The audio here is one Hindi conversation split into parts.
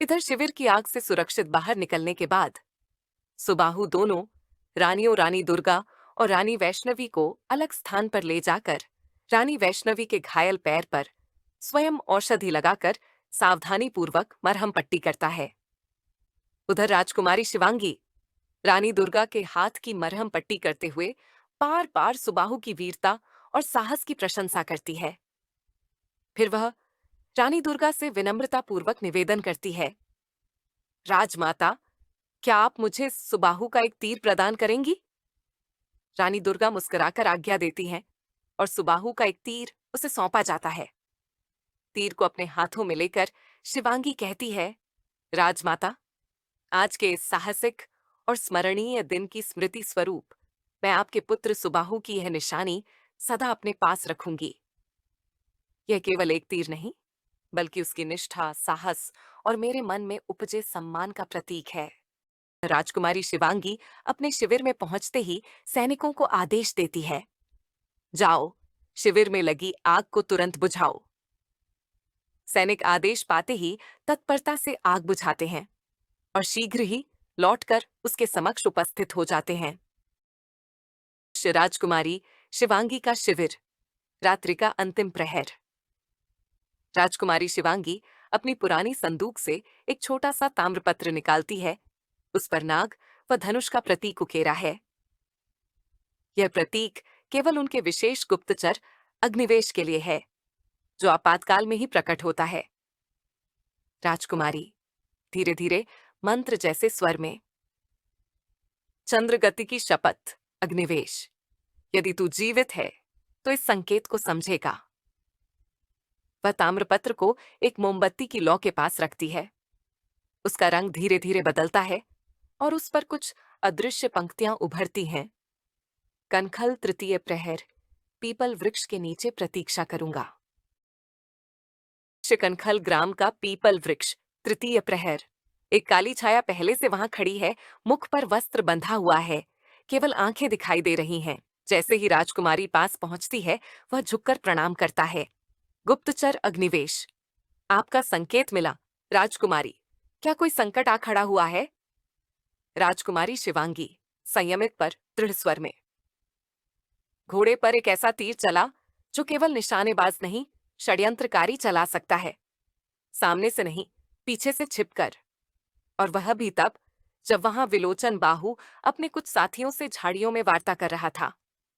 इधर शिविर की आग से सुरक्षित बाहर निकलने के बाद सुबाहु दोनों रानियों रानी दुर्गा और रानी वैष्णवी को अलग स्थान पर ले जाकर रानी वैष्णवी के घायल पैर पर स्वयं औषधि लगाकर सावधानी पूर्वक मरहम पट्टी करता है। उधर राजकुमारी शिवांगी रानी दुर्गा के हाथ की मरहम पट्टी करते हुए बार बार सुबाहु की वीरता और साहस की प्रशंसा करती है। फिर वह रानी दुर्गा से विनम्रता पूर्वक निवेदन करती है, राजमाता, क्या आप मुझे सुबाहु का एक तीर प्रदान करेंगी? रानी दुर्गा मुस्कुराकर आज्ञा देती हैं और सुबाहु का एक तीर उसे सौंपा जाता है। तीर को अपने हाथों में लेकर शिवांगी कहती है, राजमाता, आज के इस साहसिक और स्मरणीय दिन की स्मृति स्वरूप मैं आपके पुत्र सुबाहु की यह निशानी सदा अपने पास रखूंगी। यह केवल एक तीर नहीं, बल्कि उसकी निष्ठा, साहस और मेरे मन में उपजे सम्मान का प्रतीक है। राजकुमारी शिवांगी अपने शिविर में पहुंचते ही सैनिकों को आदेश देती है, जाओ, शिविर में लगी आग को तुरंत बुझाओ। सैनिक आदेश पाते ही तत्परता से आग बुझाते हैं और शीघ्र ही लौटकर उसके समक्ष उपस्थित हो जाते हैं। राजकुमारी शिवांगी का शिविर, रात्रि का अंतिम प्रहर। राजकुमारी शिवांगी अपनी पुरानी संदूक से एक छोटा सा ताम्रपत्र निकालती है। उस पर नाग व धनुष का प्रतीक उकेरा है। यह प्रतीक केवल उनके विशेष गुप्तचर अग्निवेश के लिए है, जो आपातकाल में ही प्रकट होता है। राजकुमारी धीरे धीरे मंत्र जैसे स्वर में, चंद्रगति की शपथ अग्निवेश, यदि तू जीवित है तो इस संकेत को समझेगा। वह ताम्रपत्र को एक मोमबत्ती की लौ के पास रखती है। उसका रंग धीरे धीरे बदलता है और उस पर कुछ अदृश्य पंक्तियां उभरती हैं। कनखल तृतीय प्रहर, पीपल वृक्ष के नीचे प्रतीक्षा करूंगा। कनखल ग्राम का पीपल वृक्ष, तृतीय प्रहर। एक काली छाया पहले से वहां खड़ी है, मुख पर वस्त्र बंधा हुआ है, केवल आंखें दिखाई दे रही हैं। जैसे ही राजकुमारी पास पहुंचती है, वह झुककर प्रणाम करता है। गुप्तचर अग्निवेश, आपका संकेत मिला। राजकुमारी, क्या कोई संकट आ खड़ा हुआ है? राजकुमारी शिवांगी संयमित पर दृढ़ स्वर में, घोड़े पर एक ऐसा तीर चला जो केवल निशानेबाज नहीं, षड्यंत्रकारी चला सकता है। सामने से नहीं, पीछे से छिपकर, और वह भी तब जब वहां विलोचन बाहु अपने कुछ साथियों से झाड़ियों में वार्ता कर रहा था।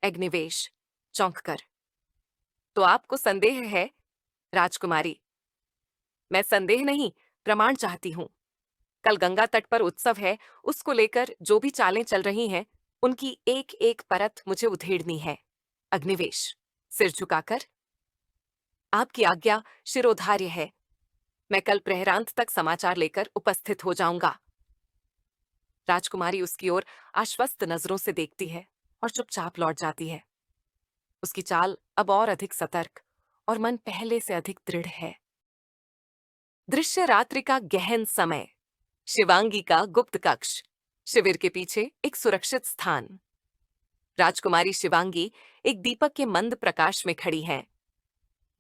अग्निवेश चौंक कर, तो आपको संदेह है? राजकुमारी, मैं संदेह नहीं, प्रमाण चाहती हूं। कल गंगा तट पर उत्सव है, उसको लेकर जो भी चालें चल रही हैं, उनकी एक एक परत मुझे उधेड़नी है। अग्निवेश सिर झुकाकर, आपकी आज्ञा शिरोधार्य है। मैं कल प्रहरांत तक समाचार लेकर उपस्थित हो जाऊंगा। राजकुमारी उसकी ओर आश्वस्त नजरों से देखती है और चुपचाप लौट जाती है। उसकी चाल अब और अधिक सतर्क और मन पहले से अधिक दृढ़ है। दृश्य रात्रि का गहन समय, शिवांगी का गुप्त कक्ष, शिविर के पीछे एक सुरक्षित स्थान। राजकुमारी शिवांगी एक दीपक के मंद प्रकाश में खड़ी हैं।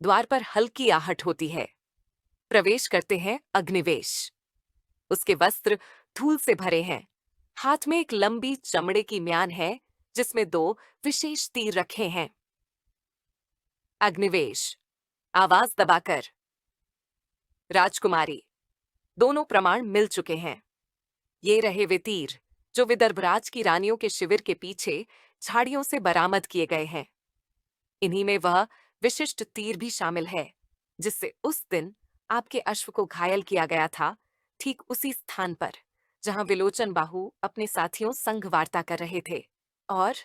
द्वार पर हल्की आहट होती है। प्रवेश करते हैं अग्निवेश। उसके वस्त्र धूल से भरे हैं। हाथ में एक लंबी चमड़े की म्यान है, जिसमें 2 विशेष तीर रखे हैं। अग्निवेश आवाज दबाकर, राजकुमारी, दोनों प्रमाण मिल चुके हैं। ये रहे वे तीर जो विदर्भराज की रानियों के शिविर के पीछे झाड़ियों से बरामद किए गए हैं। इन्हीं में वह विशिष्ट तीर भी शामिल है, जिससे उस दिन आपके अश्व को घायल किया गया था, ठीक उसी स्थान पर जहां विलोचन बाहु अपने साथियों संग वार्ता कर रहे थे। और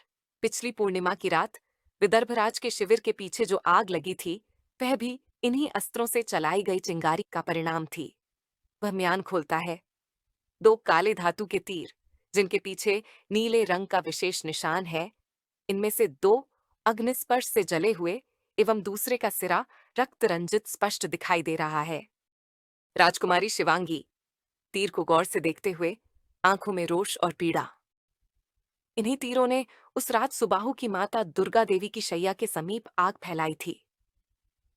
पिछली पूर्णिमा की रात विदर्भराज के शिविर के पीछे जो आग लगी थी, वह भी इन्हीं अस्त्रों से चलाई गई चिंगारी का परिणाम थी। वह म्यान खोलता है। 2 काले धातु के तीर, जिनके पीछे नीले रंग का विशेष निशान है, इनमें से 2 अग्निस्पर्श से जले हुए एवं दूसरे का सिरा रक्त रंजित स्पष्ट दिखाई दे रहा है। राजकुमारी शिवांगी तीर को गौर से देखते हुए, आंखों में रोष और पीड़ा। इन्हीं तीरों ने उस रात सुबाहु की माता दुर्गा देवी की शैया के समीप आग फैलाई थी,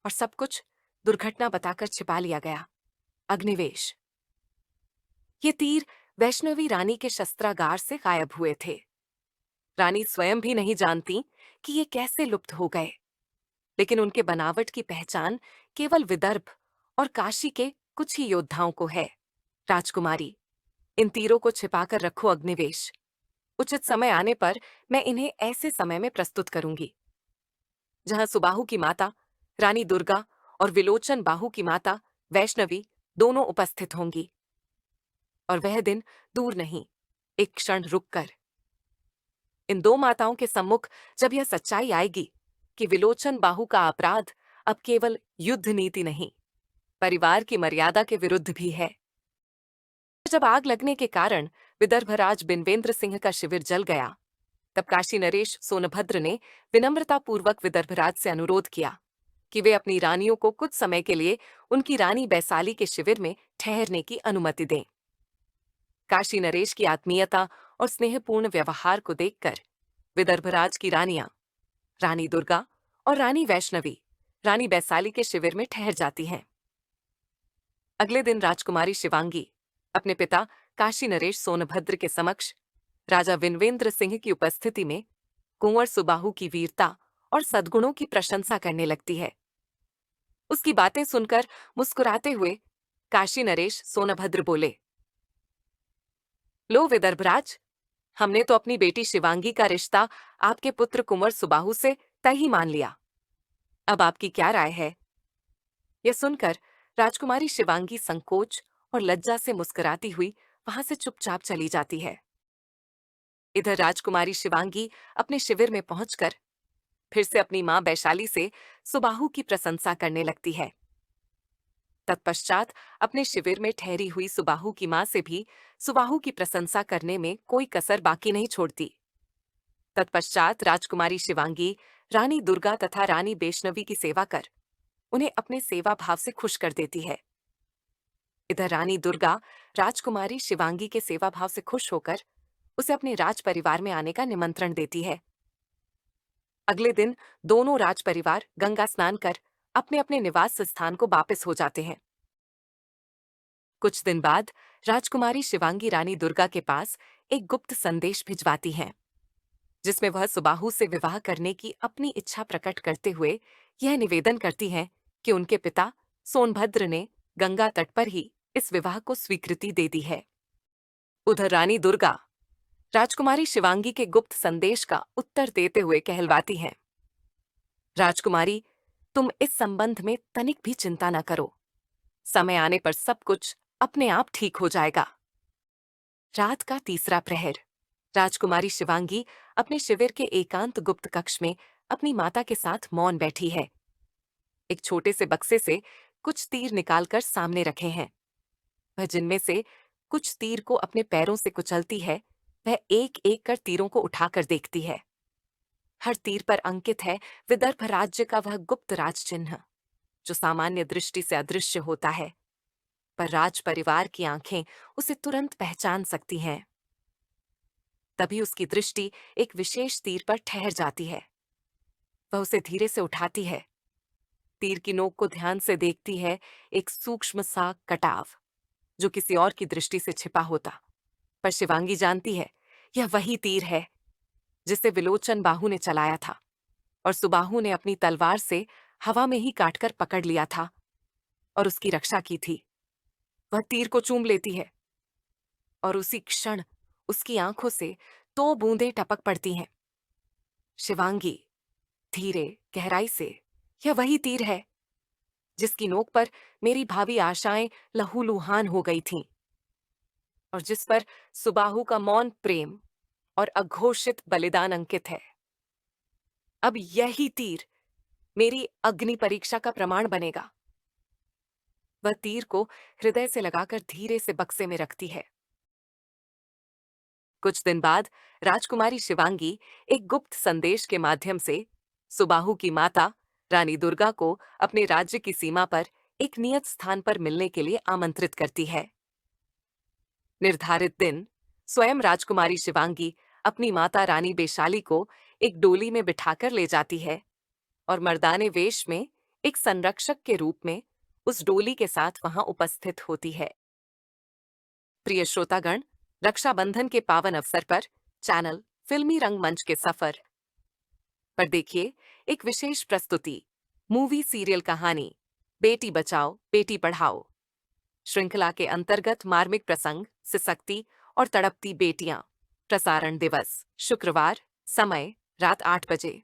और सब कुछ दुर्घटना बताकर छिपा लिया गया। अग्निवेश, ये तीर वैष्णवी रानी के शस्त्रागार से गायब हुए थे। रानी स्वयं भी नहीं जानती कि ये कैसे लुप्त हो गए, लेकिन उनके बनावट की पहचान केवल विदर्भ और काशी के कुछ ही योद्धाओं को है। राजकुमारी, इन तीरों को छिपाकर रखो अग्निवेश। उचित समय आने पर मैं इन्हें ऐसे समय में प्रस्तुत करूंगी जहां सुबाहु की माता रानी दुर्गा और विलोचन बाहु की माता वैष्णवी दोनों उपस्थित होंगी। और वह दिन दूर नहीं, एक क्षण रुककर इन दो माताओं के सम्मुख जब यह सच्चाई आएगी कि विलोचन बाहु का अपराध अब केवल युद्ध नीति नहीं, परिवार की मर्यादा के विरुद्ध भी है। जब आग लगने के कारण विदर्भराज बिनवेंद्र सिंह का शिविर जल गया, तब काशी नरेश सोनभद्र ने विनम्रतापूर्वक विदर्भराज से अनुरोध किया कि वे अपनी रानियों को कुछ समय के लिए उनकी रानी बैसाली के शिविर में ठहरने की अनुमति दें। काशी नरेश की आत्मीयता और स्नेहपूर्ण व्यवहार को देखकर विदर्भराज की रानियां रानी दुर्गा और रानी वैष्णवी रानी बैसाली के शिविर में ठहर जाती हैं। अगले दिन राजकुमारी शिवांगी अपने पिता काशी नरेश सोनभद्र के समक्ष राजा विनवेंद्र सिंह की उपस्थिति में कुंवर सुबाहु की वीरता और सद्गुणों की प्रशंसा करने लगती है। उसकी बातें सुनकर मुस्कुराते हुए काशी नरेश सोनभद्र बोले, लो विदर्भराज, हमने तो अपनी बेटी शिवांगी का रिश्ता आपके पुत्र कुंवर सुबाहु से तय ही मान लिया। अब आपकी क्या राय है? यह सुनकर राजकुमारी शिवांगी संकोच और लज्जा से मुस्कुराती हुई वहां से चुपचाप चली जाती है। इधर राजकुमारी शिवांगी अपने शिविर में पहुंचकर फिर से अपनी मां वैशाली से सुबाहु की प्रशंसा करने लगती है। तत्पश्चात अपने शिविर में ठहरी हुई सुबाहु की मां से भी सुबाहु की प्रशंसा करने में कोई कसर बाकी नहीं छोड़ती। तत्पश्चात राजकुमारी शिवांगी रानी दुर्गा तथा रानी वैष्णवी की सेवा कर उन्हें अपने सेवा भाव से खुश कर देती है। इधर रानी दुर्गा राजकुमारी शिवांगी के सेवा भाव से खुश होकर उसे अपने राज परिवार में आने का निमंत्रण देती है। अगले दिन दोनों राज परिवार गंगा स्नान कर अपने अपने निवास स्थान को वापस हो जाते हैं। कुछ दिन बाद राजकुमारी शिवांगी रानी दुर्गा के पास एक गुप्त संदेश भिजवाती हैं, जिसमें वह सुबाहु से विवाह करने की अपनी इच्छा प्रकट करते हुए यह निवेदन करती हैं कि उनके पिता सोनभद्र ने गंगा तट पर ही इस विवाह को स्वीकृति दे दी है। उधर रानी दुर्गा राजकुमारी शिवांगी के गुप्त संदेश का उत्तर देते हुए कहलवाती हैं, राजकुमारी, तुम इस संबंध में तनिक भी चिंता न करो। समय आने पर सब कुछ अपने आप ठीक हो जाएगा। रात का तीसरा प्रहर राजकुमारी शिवांगी अपने शिविर के एकांत गुप्त कक्ष में अपनी माता के साथ मौन बैठी है। एक छोटे से बक्से से कुछ तीर निकालकर सामने रखे हैं। वह जिनमें से कुछ तीर को अपने पैरों से कुचलती है, वह एक एक कर तीरों को उठाकर देखती है। हर तीर पर अंकित है विदर्भ राज्य का वह गुप्त राज चिन्ह, जो सामान्य दृष्टि से अदृश्य होता है, पर राज परिवार की आंखें उसे तुरंत पहचान सकती हैं। तभी उसकी दृष्टि एक विशेष तीर पर ठहर जाती है। वह उसे धीरे से उठाती है। तीर की नोक को ध्यान से देखती है, एक सूक्ष्म सा कटाव जो किसी और की दृष्टि से छिपा होता, पर शिवांगी जानती है यह वही तीर है जिसे विलोचन बाहु ने चलाया था और सुबाहु ने अपनी तलवार से हवा में ही काटकर पकड़ लिया था और उसकी रक्षा की थी। वह तीर को चूम लेती है और उसी क्षण उसकी आंखों से 2 बूंदें टपक पड़ती हैं। शिवांगी, धीरे गहराई से, यह वही तीर है जिसकी नोक पर मेरी भावी आशाएं लहूलुहान हो गई थीं और जिस पर सुबाहु का मौन प्रेम और अघोषित बलिदान अंकित है। अब यही तीर मेरी अग्नि परीक्षा का प्रमाण बनेगा। वह तीर को हृदय से लगाकर धीरे से बक्से में रखती है। कुछ दिन बाद राजकुमारी शिवांगी एक गुप्त संदेश के माध्यम से सुबाहु की माता रानी दुर्गा को अपने राज्य की सीमा पर एक नियत स्थान पर मिलने के लिए आमंत्रित करती है। निर्धारित दिन स्वयं राजकुमारी शिवांगी अपनी माता रानी वैशाली को एक डोली में बिठाकर ले जाती है और मर्दाने वेश में एक संरक्षक के रूप में उस डोली के साथ वहां उपस्थित होती है। प्रिय श्रोतागण, रक्षाबंधन के पावन अवसर पर चैनल फिल्मी रंगमंच के सफर पर देखिए एक विशेष प्रस्तुति, मूवी सीरियल कहानी बेटी बचाओ बेटी पढ़ाओ। श्रृंखला के अंतर्गत मार्मिक प्रसंग सिसकती और तड़पती बेटियां। प्रसारण दिवस शुक्रवार, समय रात 8 बजे।